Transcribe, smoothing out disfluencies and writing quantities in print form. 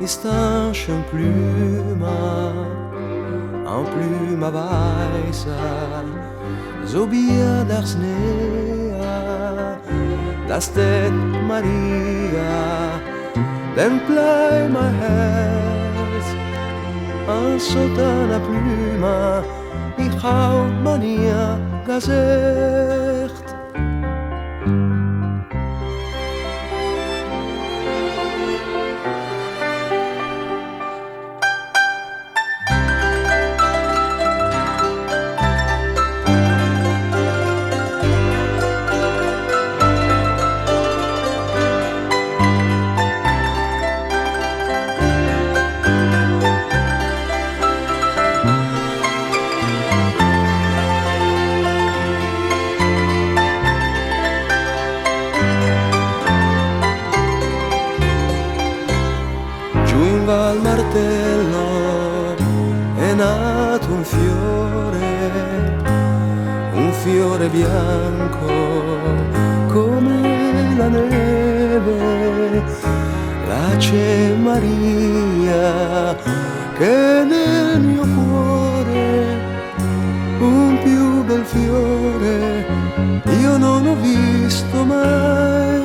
ist ein pluma weißer, so wie der Schnee, das steht Maria, den plei mein Herz, sotto una pluma, ich hau mania gesagt. Al martello è nato un fiore bianco come la neve, là c'è Maria che nel mio cuore un più bel fiore io non ho visto mai.